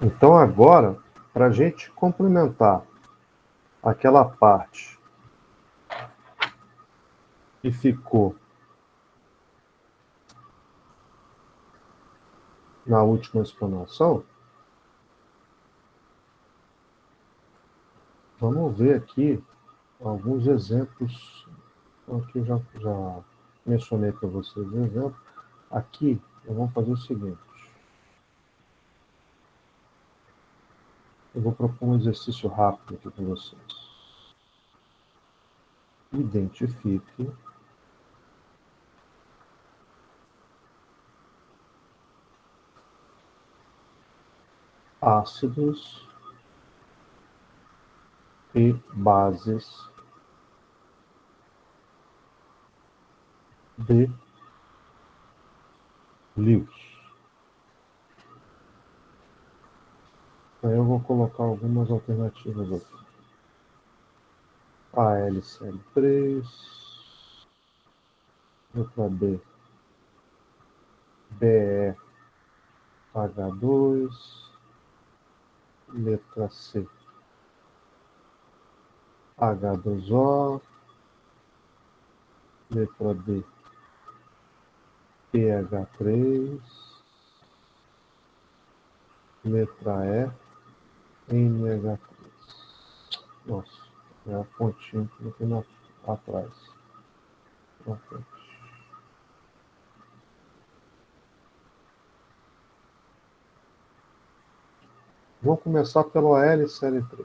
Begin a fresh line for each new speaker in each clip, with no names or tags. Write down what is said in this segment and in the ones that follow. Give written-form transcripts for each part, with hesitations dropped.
Então, agora, para a gente complementar aquela parte que ficou na última explanação, vamos ver aqui alguns exemplos. Aqui eu já mencionei para vocês o exemplo. Aqui, eu vou fazer o seguinte. Eu vou propor um exercício rápido aqui para vocês. Identifique ácidos e bases de Lewis. Aí eu vou colocar algumas alternativas aqui. AlCl3, letra B, BeH2, letra C, H2O, letra D, PH3, letra E, NH3. Nossa, é a pontinha que não tem atrás. Na frente. Vou começar pelo AlCl3.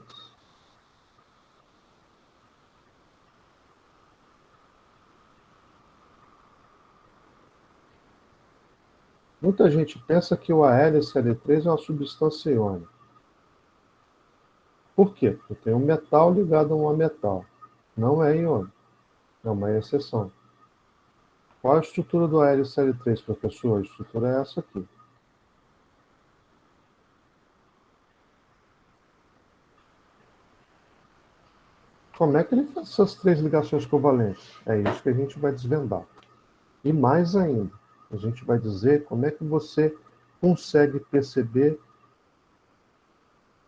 Muita gente pensa que o AlCl3 é uma substância iônica. Por quê? Porque tem um metal ligado a um ametal. Não é iônico. É uma exceção. Qual a estrutura do AlCl3, professor? A estrutura é essa aqui. Como é que ele faz essas três ligações covalentes? É isso que a gente vai desvendar. E mais ainda, a gente vai dizer como é que você consegue perceber,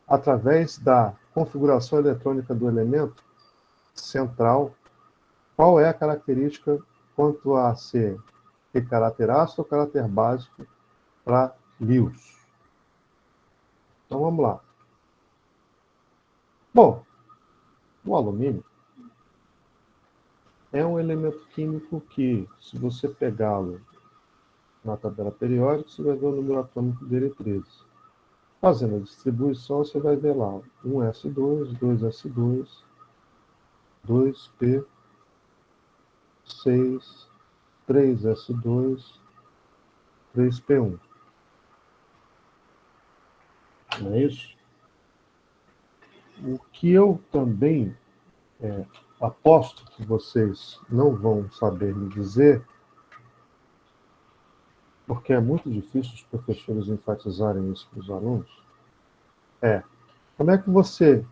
através da configuração eletrônica do elemento central, qual é a característica quanto a ser de caráter ácido ou caráter básico para Lewis. Então vamos lá. Bom, o alumínio é um elemento químico que, se você pegá-lo na tabela periódica, você vai ver o número atômico dele 13. Fazendo a distribuição, você vai ver lá 1s2, 2s2, 2p, 6, 3s2, 3p1. Não é isso? O que eu também aposto que vocês não vão saber me dizer, porque é muito difícil os professores enfatizarem isso para os alunos, como é que você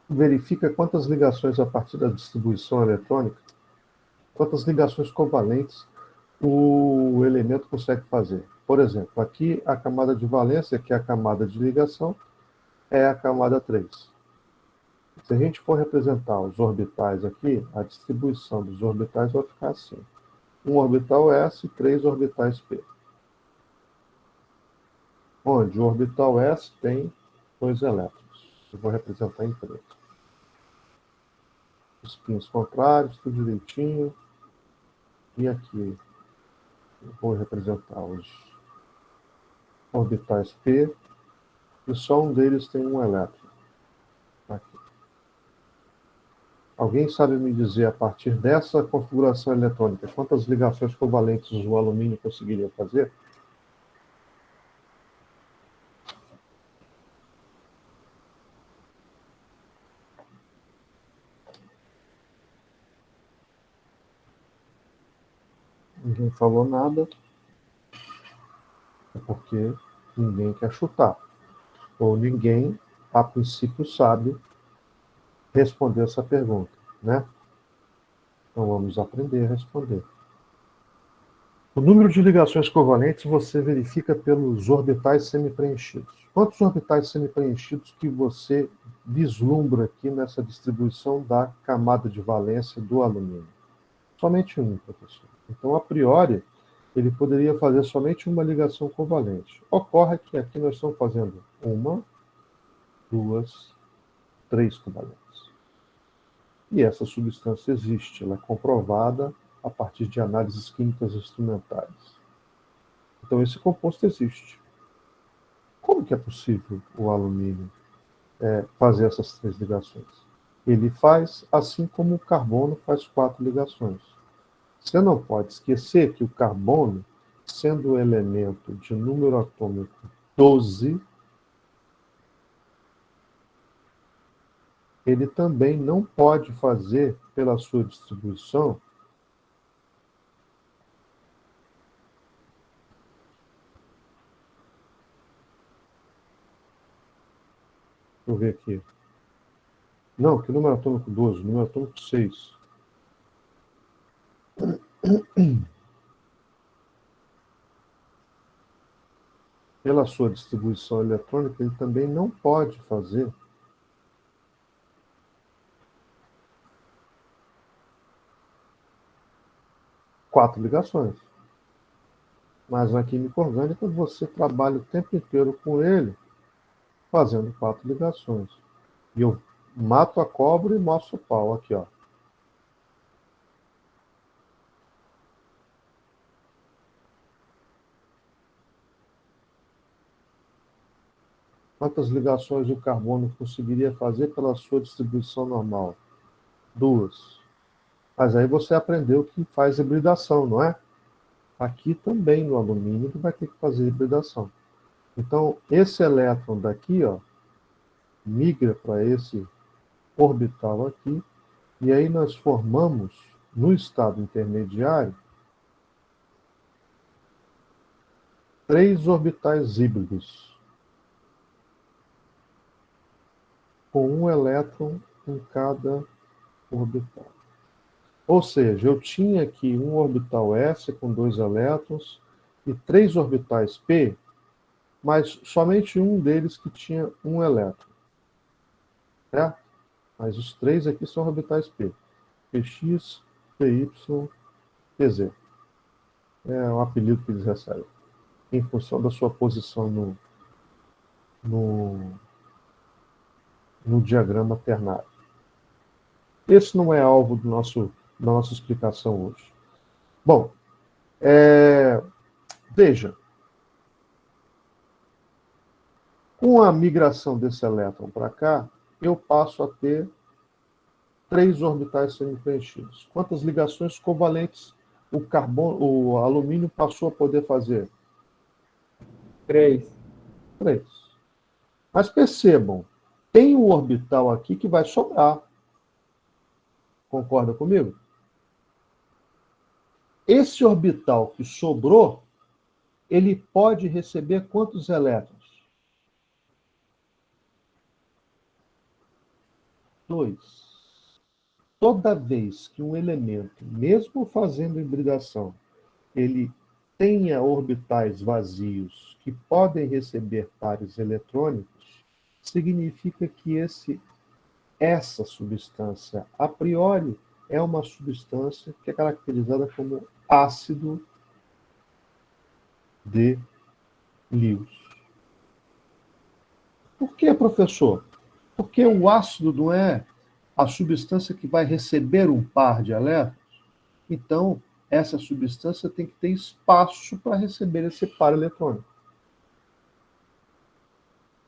verifica quantas ligações a partir da distribuição eletrônica, quantas ligações covalentes o elemento consegue fazer. Por exemplo, aqui a camada de valência, que é a camada de ligação, é a camada 3. Se a gente for representar os orbitais aqui, a distribuição dos orbitais vai ficar assim. Um orbital S e 3 orbitais P. Onde o orbital S tem 2 elétrons. Eu vou representar em preto. Os pins contrários, tudo direitinho. E aqui eu vou representar os orbitais P, e só um deles tem um elétron. Aqui. Alguém sabe me dizer, a partir dessa configuração eletrônica, quantas ligações covalentes o alumínio conseguiria fazer? Ninguém falou nada, é porque ninguém quer chutar. Ou ninguém, a princípio, sabe responder essa pergunta, né? Então vamos aprender a responder. O número de ligações covalentes você verifica pelos orbitais semipreenchidos. Quantos orbitais semipreenchidos que você vislumbra aqui nessa distribuição da camada de valência do alumínio? Somente um, professor. Então, a priori, ele poderia fazer somente uma ligação covalente. Ocorre que aqui nós estamos fazendo uma, duas, três covalentes. E essa substância existe, ela é comprovada a partir de análises químicas instrumentais. Então, esse composto existe. Como que é possível o alumínio fazer essas três ligações? Ele faz assim como o carbono faz quatro ligações. Você não pode esquecer que o carbono, sendo o elemento de número atômico 12, ele também não pode fazer, pela sua distribuição, deixa eu ver aqui. Não, que número atômico 12, número atômico 6. Pela sua distribuição eletrônica, ele também não pode fazer quatro ligações. Mas na química orgânica, você trabalha o tempo inteiro com ele, fazendo quatro ligações. E eu mato a cobra e mostro o pau. Aqui, ó. Quantas ligações o carbono conseguiria fazer pela sua distribuição normal? Duas. Mas aí você aprendeu que faz hibridação, não é? Aqui também no alumínio ele vai ter que fazer hibridação. Então, esse elétron daqui, ó, migra para esse orbital aqui, e aí nós formamos, no estado intermediário, três orbitais híbridos, com um elétron em cada orbital. Ou seja, eu tinha aqui um orbital S com dois elétrons e três orbitais P, mas somente um deles que tinha um elétron. Certo? Mas os três aqui são orbitais P. Px, Py, Pz. É o apelido que eles recebem, em função da sua posição no, no diagrama ternário. Esse não é alvo da nossa explicação hoje. Bom, veja, com a migração desse elétron para cá, eu passo a ter três orbitais semi-preenchidos. Quantas ligações covalentes o alumínio passou a poder fazer?
Três.
Três. Mas percebam, tem um orbital aqui que vai sobrar. Concorda comigo? Esse orbital que sobrou, ele pode receber quantos elétrons? Dois. Toda vez que um elemento, mesmo fazendo hibridação, ele tenha orbitais vazios que podem receber pares eletrônicos, significa que essa substância, a priori, é uma substância que é caracterizada como ácido de Lewis. Por que, professor? Porque o ácido não é a substância que vai receber um par de elétrons? Então, essa substância tem que ter espaço para receber esse par eletrônico.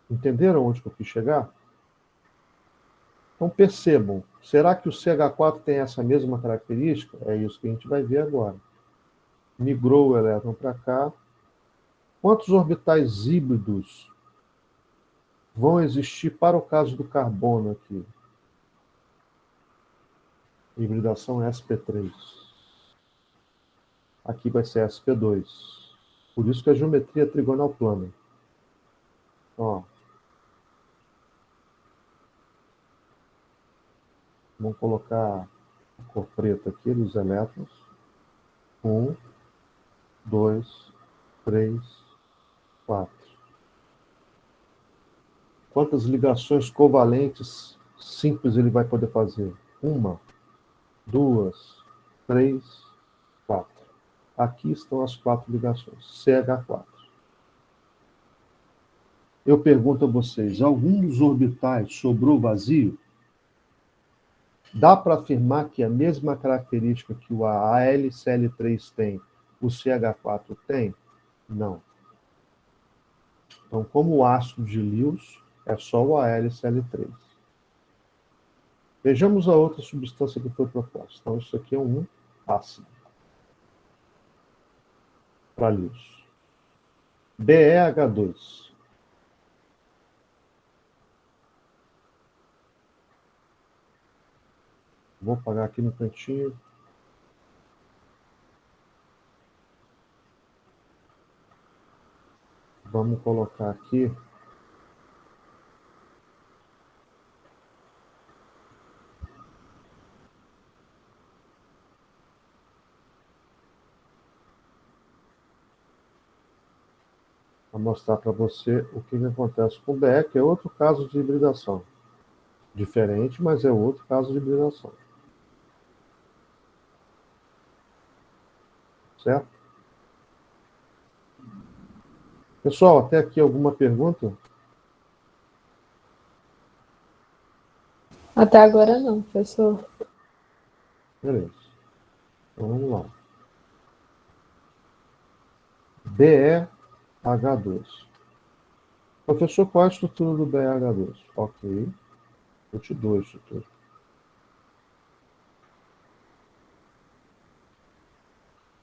Entenderam onde que eu quis chegar? Então percebam, será que o CH4 tem essa mesma característica? É isso que a gente vai ver agora. Migrou o elétron para cá. Quantos orbitais híbridos vão existir para o caso do carbono aqui? Hibridação sp3. Aqui vai ser sp2. Por isso que a geometria é trigonal plana. Ó. Vamos colocar a cor preta aqui dos elétrons. Um, 2, 3, 4. Quantas ligações covalentes simples ele vai poder fazer? 1, 2, 3, 4. Aqui estão as 4 ligações, CH4. Eu pergunto a vocês, algum dos orbitais sobrou vazio? Dá para afirmar que a mesma característica que o AlCl3 tem, o CH4 tem? Não. Então, como o ácido de Lewis, é só o AlCl3. Vejamos a outra substância que foi proposta. Então, isso aqui é um ácido. Para Lewis. BeH2. Vou apagar aqui no cantinho. Vamos colocar aqui. Para mostrar para você o que acontece com o BE, que é outro caso de hibridação. Diferente, mas é outro caso de hibridação. Certo? Pessoal, até aqui alguma pergunta?
Até agora não, professor.
Beleza. Então vamos lá. BeH2. Professor, qual é a estrutura do BeH2? Ok. Eu te dou a estrutura.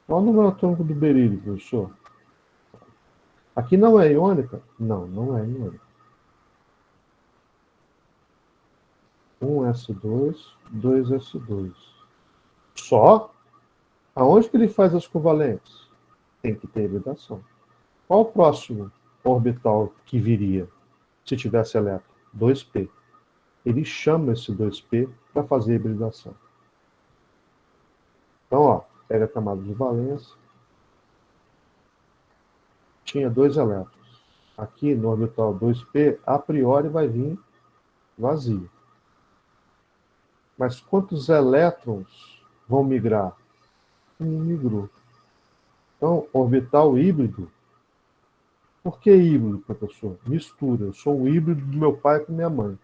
Qual o número atômico do berílio, professor? Aqui não é iônica? Não, não é iônica. 1s2, 2s2. Só? Aonde que ele faz as covalentes? Tem que ter hibridação. Qual o próximo orbital que viria se tivesse elétron? 2p. Ele chama esse 2p para fazer a hibridação. Então, ó, pega a camada de valência. Tinha 2 elétrons. Aqui no orbital 2p, a priori vai vir vazio. Mas quantos elétrons vão migrar? Migrou. Então, orbital híbrido. Por que híbrido, professor? Mistura. Eu sou um híbrido do meu pai com minha mãe.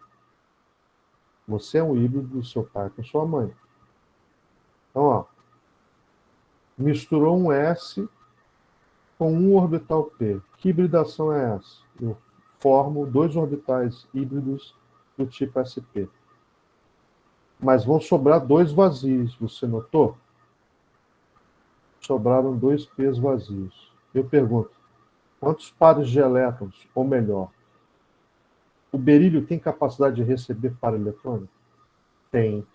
Você é um híbrido do seu pai com sua mãe. Então, ó, misturou um S com um orbital P. Que hibridação é essa? Eu formo 2 orbitais híbridos do tipo sp. Mas vão sobrar 2 vazios, você notou? Sobraram 2 P's vazios. Eu pergunto, quantos pares de elétrons, ou melhor, o berílio tem capacidade de receber par eletrônico? Tem.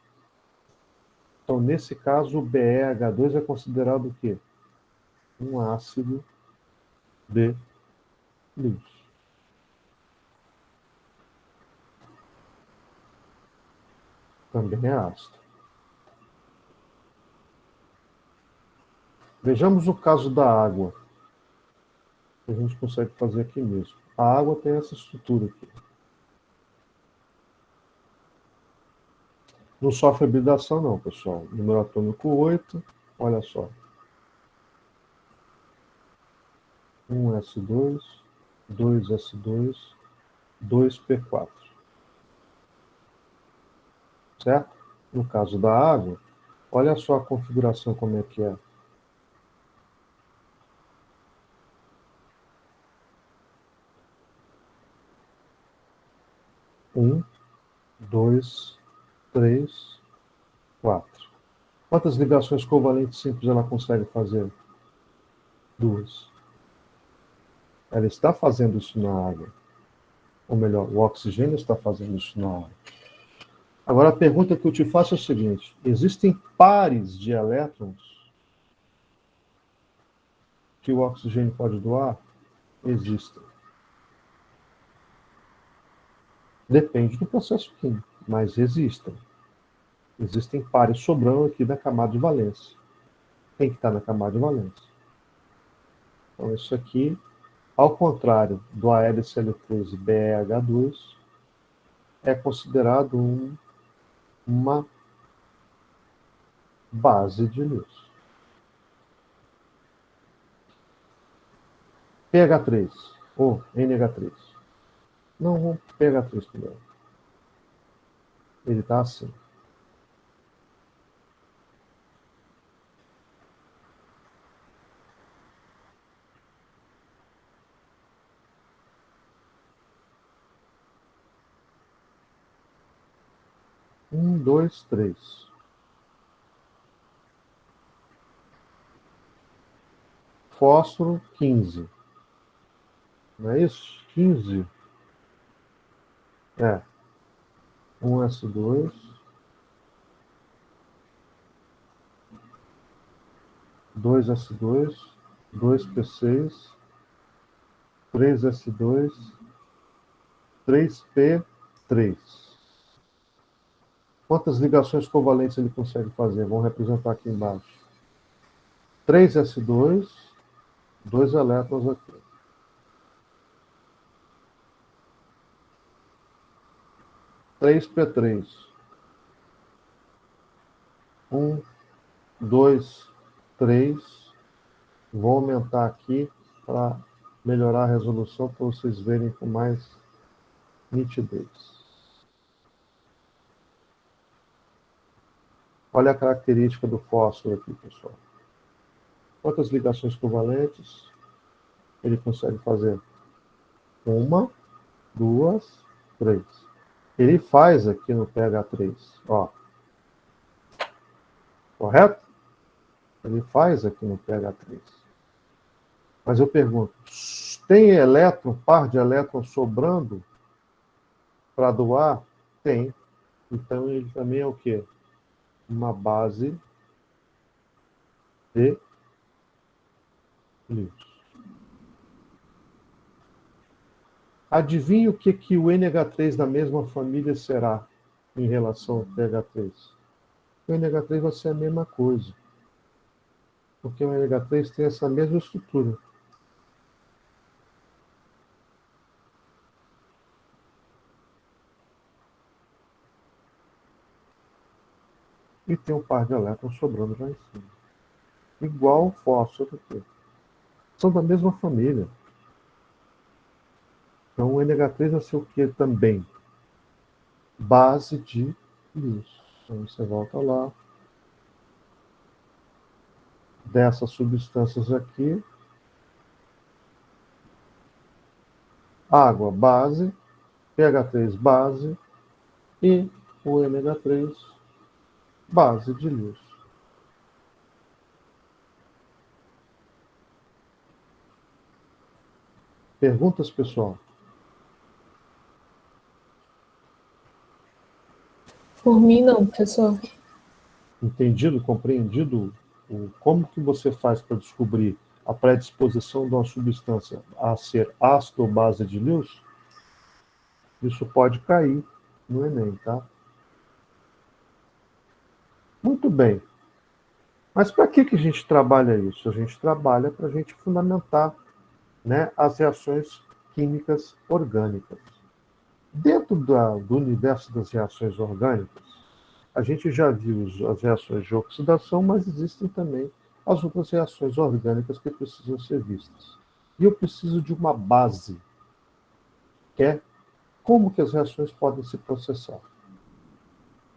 Então, nesse caso, o BeH2 é considerado o quê? Um ácido de Lewis. Também é ácido. Vejamos o caso da água. A gente consegue fazer aqui mesmo. A água tem essa estrutura aqui. Não sofre hibridação não, pessoal. Número atômico 8, olha só. 1s2, 2s2, 2p4. Certo? No caso da água, olha só a configuração como é que é. Um, 2, 3, 4. Quantas ligações covalentes simples ela consegue fazer? 2. Ela está fazendo isso na água. Ou melhor, o oxigênio está fazendo isso na água. Agora, a pergunta que eu te faço é a seguinte: existem pares de elétrons que o oxigênio pode doar? Existem. Depende do processo químico, mas existem. Existem pares sobrando aqui na camada de valência. Tem que estar na camada de valência. Então, isso aqui, ao contrário do AlCl3 e BeH2, é considerado uma base de luz. pH3 ou NH3. Não, vamos pH3 primeiro. Ele está assim. Um, dois, três. Fósforo, 15. Não é isso? 15. É. 1s2. 2s2. 2p6. 3s2. 3p3. Quantas ligações covalentes ele consegue fazer? Vamos representar aqui embaixo. 3s2, 2 elétrons aqui. 3p3. 1, 2, 3. Vou aumentar aqui para melhorar a resolução para vocês verem com mais nitidez. Olha a característica do fósforo aqui, pessoal. Quantas ligações covalentes ele consegue fazer? 1, 2, 3. Ele faz aqui no pH3, ó. Correto? Ele faz aqui no pH3. Mas eu pergunto, tem elétron, par de elétrons sobrando para doar? Tem. Então ele também é o quê? Uma base de luz. Adivinhe o que o NH3 da mesma família será em relação ao pH3? O NH3 vai ser a mesma coisa. Porque o NH3 tem essa mesma estrutura. E tem um par de elétrons sobrando lá em cima. Igual o fósforo aqui. São da mesma família. Então o NH3 vai ser o que também? Base de luz. Então você volta lá. Dessas substâncias aqui. Água, base. pH3, base. E o NH3, base de luz. Perguntas, pessoal?
Por mim, não, professor.
Entendido, compreendido como que você faz para descobrir a predisposição de uma substância a ser ácido ou base de luz? Isso pode cair no Enem, tá? Muito bem. Mas para que a gente trabalha isso? A gente trabalha para a gente fundamentar, né, as reações químicas orgânicas. Dentro do universo das reações orgânicas, a gente já viu as reações de oxidação, mas existem também as outras reações orgânicas que precisam ser vistas. E eu preciso de uma base, que é como que as reações podem se processar.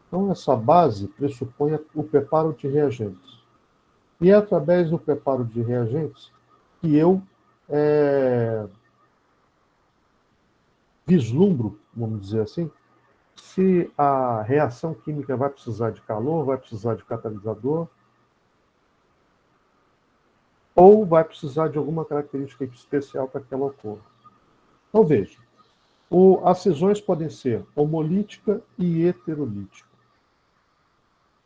Então, essa base pressupõe o preparo de reagentes. E é através do preparo de reagentes que eu vislumbro, vamos dizer assim, se a reação química vai precisar de calor, vai precisar de catalisador, ou vai precisar de alguma característica especial para que ela ocorra. Então, veja, as cisões podem ser homolítica e heterolítica.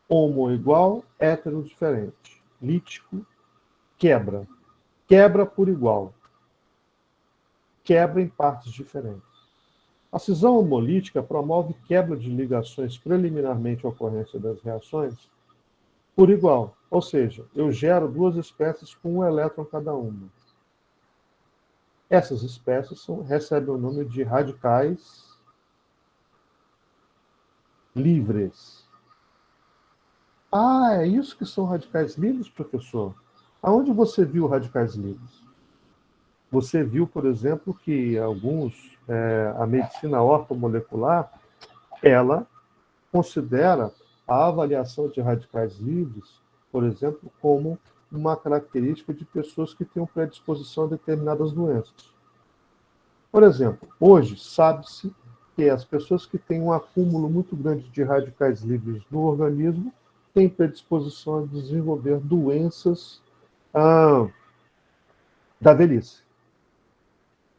Homo igual, hétero diferente. Lítico, quebra. Quebra por igual. Quebra em partes diferentes. A cisão homolítica promove quebra de ligações preliminarmente à ocorrência das reações por igual. Ou seja, eu gero duas espécies com um elétron cada uma. Essas espécies recebem o nome de radicais livres. Ah, é isso que são radicais livres, professor? Aonde você viu radicais livres? Você viu, por exemplo, que a medicina ortomolecular, ela considera a avaliação de radicais livres, por exemplo, como uma característica de pessoas que têm predisposição a determinadas doenças. Por exemplo, hoje sabe-se que as pessoas que têm um acúmulo muito grande de radicais livres no organismo têm predisposição a desenvolver doenças da velhice.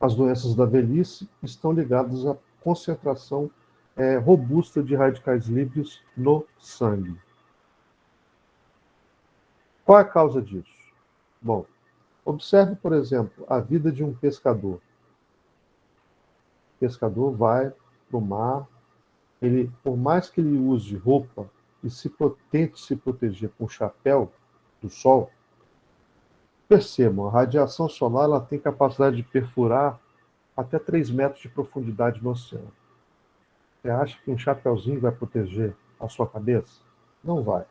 As doenças da velhice estão ligadas à concentração robusta de radicais livres no sangue. Qual é a causa disso? Bom, observe, por exemplo, a vida de um pescador. O pescador vai para o mar, por mais que ele use roupa e tente se proteger com chapéu do sol, percebam, a radiação solar ela tem capacidade de perfurar até 3 metros de profundidade no oceano. Você acha que um chapéuzinho vai proteger a sua cabeça? Não vai.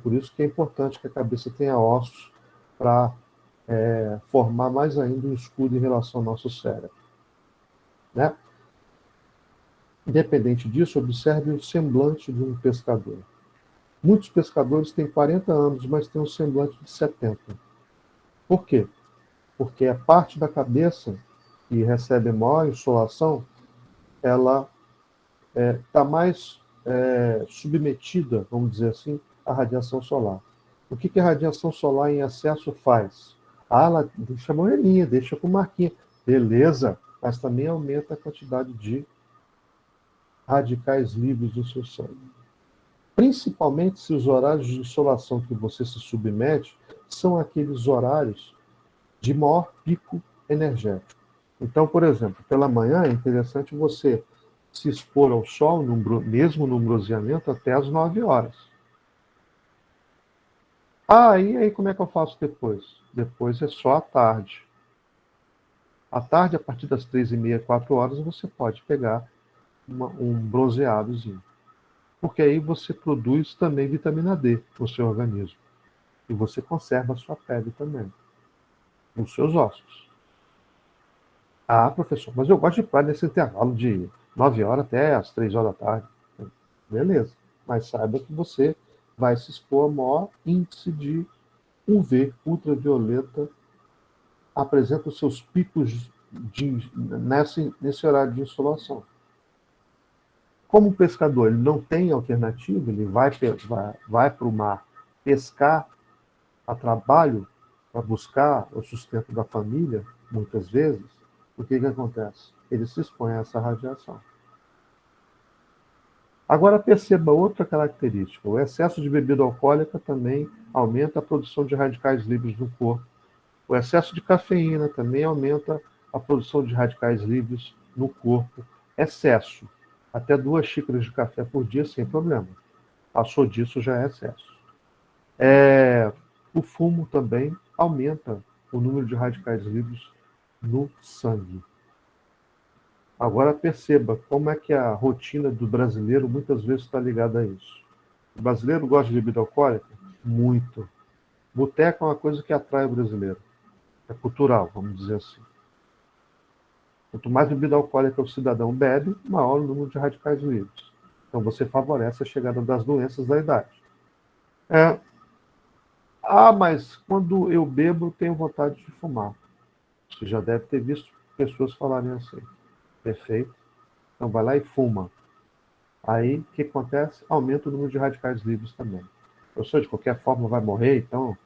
Por isso que é importante que a cabeça tenha ossos para formar mais ainda um escudo em relação ao nosso cérebro. Independente disso, observe o semblante de um pescador. Muitos pescadores têm 40 anos, mas têm um semblante de 70. Por quê? Porque a parte da cabeça que recebe maior insolação, ela está mais submetida, vamos dizer assim, à radiação solar. O que a radiação solar em excesso faz? Ela deixa moreninha, deixa com marquinha. Beleza, mas também aumenta a quantidade de radicais livres do seu sangue. Principalmente se os horários de insolação que você se submete são aqueles horários de maior pico energético. Então, por exemplo, pela manhã é interessante você se expor ao sol, mesmo no bronzeamento, até às 9 horas. E aí como é que eu faço depois? Depois é só à tarde. À tarde, a partir das 3h30, 4 horas, você pode pegar um bronzeadozinho. Porque aí você produz também vitamina D no seu organismo. E você conserva a sua pele também, nos seus ossos. Professor, mas eu gosto de praia nesse intervalo de 9 horas até as 3 horas da tarde. Beleza, mas saiba que você vai se expor a maior índice de UV, ultravioleta, apresenta os seus picos nesse horário de insolação. Como o pescador ele não tem alternativa, ele vai para o mar pescar a trabalho para buscar o sustento da família, muitas vezes, o que acontece? Ele se expõe a essa radiação. Agora perceba outra característica. O excesso de bebida alcoólica também aumenta a produção de radicais livres no corpo. O excesso de cafeína também aumenta a produção de radicais livres no corpo. Excesso. Até 2 xícaras de café por dia sem problema. Passou disso já é excesso. O fumo também aumenta o número de radicais livres no sangue. Agora perceba como é que a rotina do brasileiro muitas vezes está ligada a isso. O brasileiro gosta de bebida alcoólica? Muito. Boteco é uma coisa que atrai o brasileiro. É cultural, vamos dizer assim. Quanto mais bebida alcoólica o cidadão bebe, maior o número de radicais livres. Então você favorece a chegada das doenças da idade. Mas quando eu bebo, eu tenho vontade de fumar. Você já deve ter visto pessoas falarem assim. Perfeito. Então vai lá e fuma. Aí, o que acontece? Aumenta o número de radicais livres também. O professor, de qualquer forma, vai morrer, então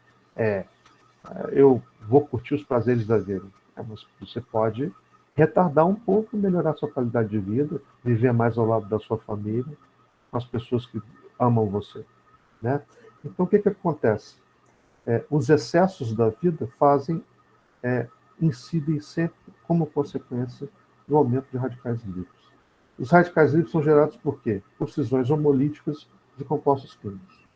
eu vou curtir os prazeres da vida. Mas você pode retardar um pouco, melhorar sua qualidade de vida, viver mais ao lado da sua família, com as pessoas que amam você. Então, o que acontece? Os excessos da vida incidem sempre como consequência do aumento de radicais livres. Os radicais livres são gerados por quê? Por cisões homolíticas de compostos químicos.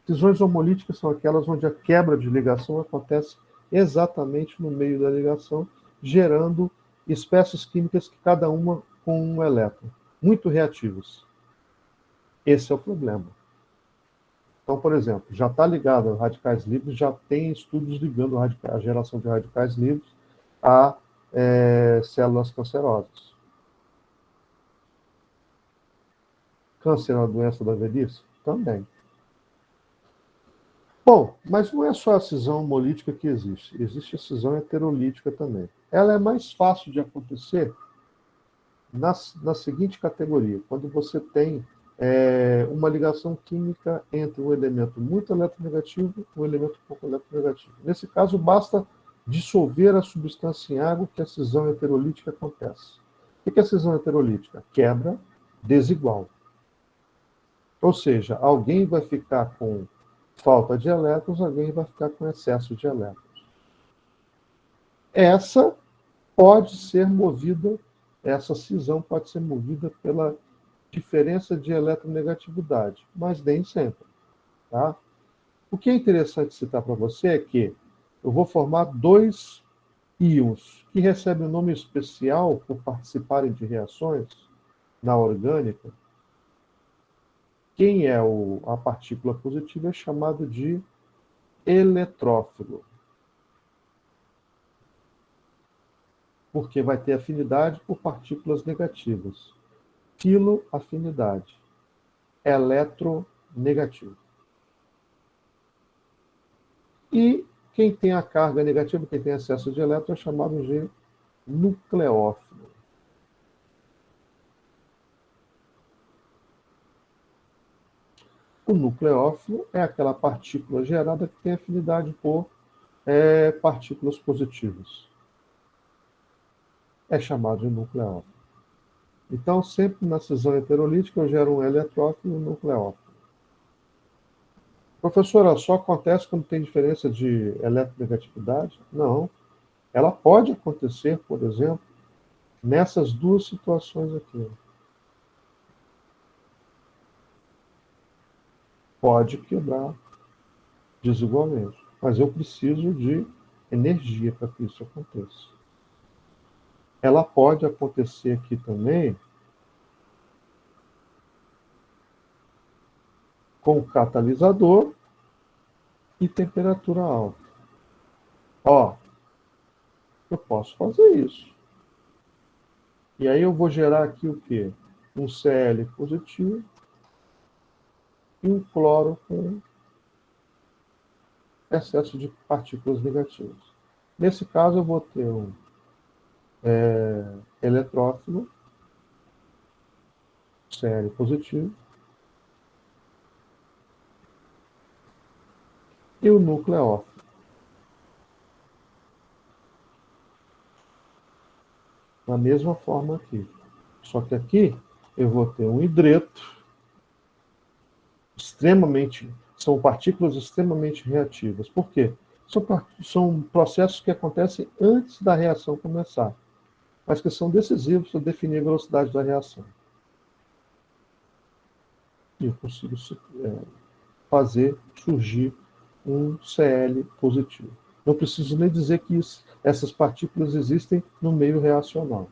Cisões homolíticas são aquelas onde a quebra de ligação acontece exatamente no meio da ligação, gerando espécies químicas que cada uma com um elétron, muito reativas. Esse é o problema. Então, por exemplo, já está ligado a radicais livres, já tem estudos ligando a geração de radicais livres a células cancerosas. Câncer é uma doença da velhice? Também. Bom, mas não é só a cisão homolítica que existe. Existe a cisão heterolítica também. Ela é mais fácil de acontecer na seguinte categoria: quando você tem uma ligação química entre um elemento muito eletronegativo e um elemento pouco eletronegativo. Nesse caso, basta dissolver a substância em água que a cisão heterolítica acontece. O que é a cisão heterolítica? Quebra desigual. Ou seja, alguém vai ficar com falta de elétrons, alguém vai ficar com excesso de elétrons. Essa cisão pode ser movida pela diferença de eletronegatividade, mas nem sempre. Tá? O que é interessante citar para você é que eu vou formar dois íons que recebem um nome especial por participarem de reações na orgânica. Quem é a partícula positiva é chamado de eletrófilo, porque vai ter afinidade por partículas negativas. Filoafinidade. Eletronegativo. E quem tem a carga negativa, quem tem excesso de elétron, é chamado de nucleófilo. O nucleófilo é aquela partícula gerada que tem afinidade por partículas positivas. É chamado de nucleófilo. Então, sempre na cisão heterolítica, eu gero um eletrófilo e um nucleófilo. Professora, só acontece quando tem diferença de eletronegatividade? Não. Ela pode acontecer, por exemplo, nessas duas situações aqui. Pode quebrar desigualmente, mas eu preciso de energia para que isso aconteça. Ela pode acontecer aqui também com catalisador e temperatura alta. Ó, eu posso fazer isso. E aí eu vou gerar aqui o quê? Um Cl positivo e um cloro com excesso de partículas negativas. Nesse caso, eu vou ter um eletrófilo, Cl positivo, e o nucleófilo. Da mesma forma aqui. Só que aqui eu vou ter um hidreto são partículas extremamente reativas. Por quê? São processos que acontecem antes da reação começar, mas que são decisivos para definir a velocidade da reação. E eu consigo fazer surgir um Cl positivo. Não preciso nem dizer que essas partículas existem no meio reacional.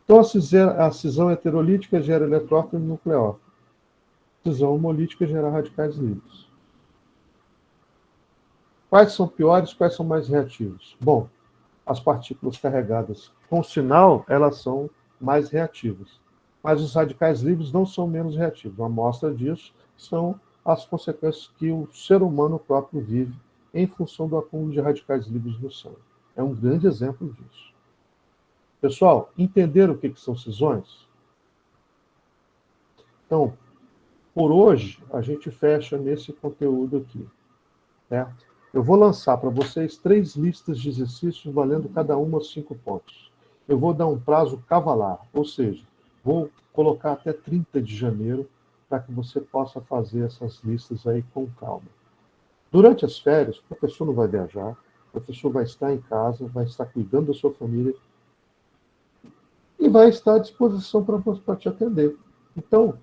Então, a cisão heterolítica gera eletrófilo e nucleófilo. A cisão homolítica gera radicais livres. Quais são piores, quais são mais reativos? Bom, as partículas carregadas com sinal, elas são mais reativas. Mas os radicais livres não são menos reativos. Uma amostra disso são as consequências que o ser humano próprio vive em função do acúmulo de radicais livres no sangue. É um grande exemplo disso. Pessoal, entenderam o que são cisões? Então, por hoje, a gente fecha nesse conteúdo aqui. Certo? Eu vou lançar para vocês 3 listas de exercícios valendo cada uma 5 pontos. Eu vou dar um prazo cavalar, ou seja, vou colocar até 30 de janeiro para que você possa fazer essas listas aí com calma. Durante as férias, o professor não vai viajar, o professor vai estar em casa, vai estar cuidando da sua família e vai estar à disposição para te atender. Então,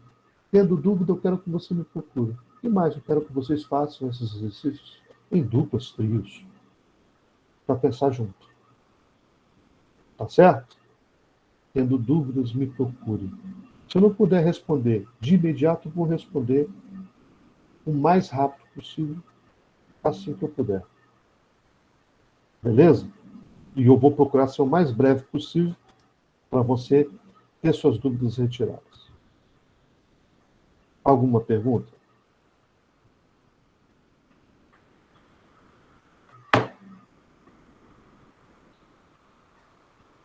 tendo dúvida, eu quero que você me procure. E mais, eu quero que vocês façam esses exercícios em duplas, trios. para pensar junto. Tá certo? Tendo dúvidas, me procure. Se eu não puder responder de imediato, vou responder o mais rápido possível, assim que eu puder. Beleza? E eu vou procurar ser o mais breve possível para você ter suas dúvidas retiradas. Alguma pergunta?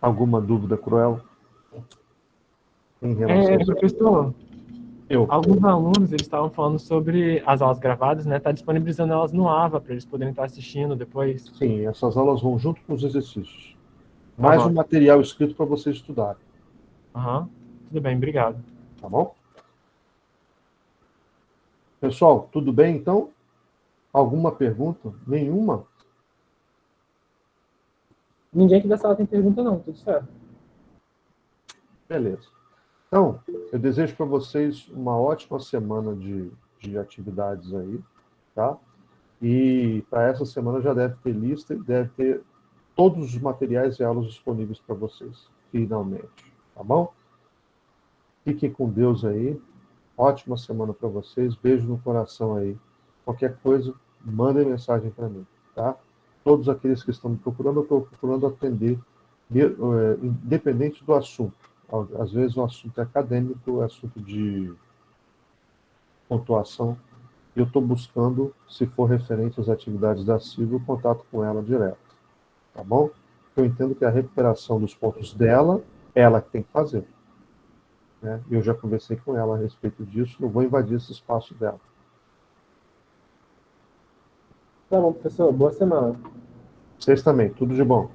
Alguma dúvida cruel em relação a isso?
Professor,
Eu.
alguns alunos eles estavam falando sobre as aulas gravadas, né? Tá disponibilizando elas no AVA para eles poderem estar assistindo depois.
Sim, essas aulas vão junto com os exercícios. Mais
bom.
um material escrito para vocês estudarem.
Aham. Tudo bem, obrigado.
Tá bom? Pessoal, tudo bem então? Alguma pergunta? Nenhuma?
Ninguém aqui da sala tem pergunta não, tudo certo.
Beleza. Então, eu desejo para vocês uma ótima semana de atividades aí, tá? E para essa semana já deve ter lista e deve ter todos os materiais e aulas disponíveis para vocês, finalmente. Tá bom? Fiquem com Deus aí. Ótima semana para vocês. Beijo no coração aí. Qualquer coisa, mandem mensagem para mim, tá? Todos aqueles que estão me procurando, eu estou procurando atender, independente do assunto. Às vezes o assunto é acadêmico, é assunto de pontuação. Eu estou buscando, se for referente às atividades da Silvia, o contato com ela direto. Tá bom? Eu entendo que a recuperação dos pontos dela, ela que tem que fazer. Né? Eu já conversei com ela a respeito disso, não vou invadir esse espaço dela.
Tá bom, professor. Boa semana.
Vocês também, tudo de bom.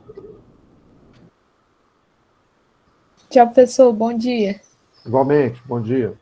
Tchau, pessoal. Bom dia.
Igualmente, bom dia.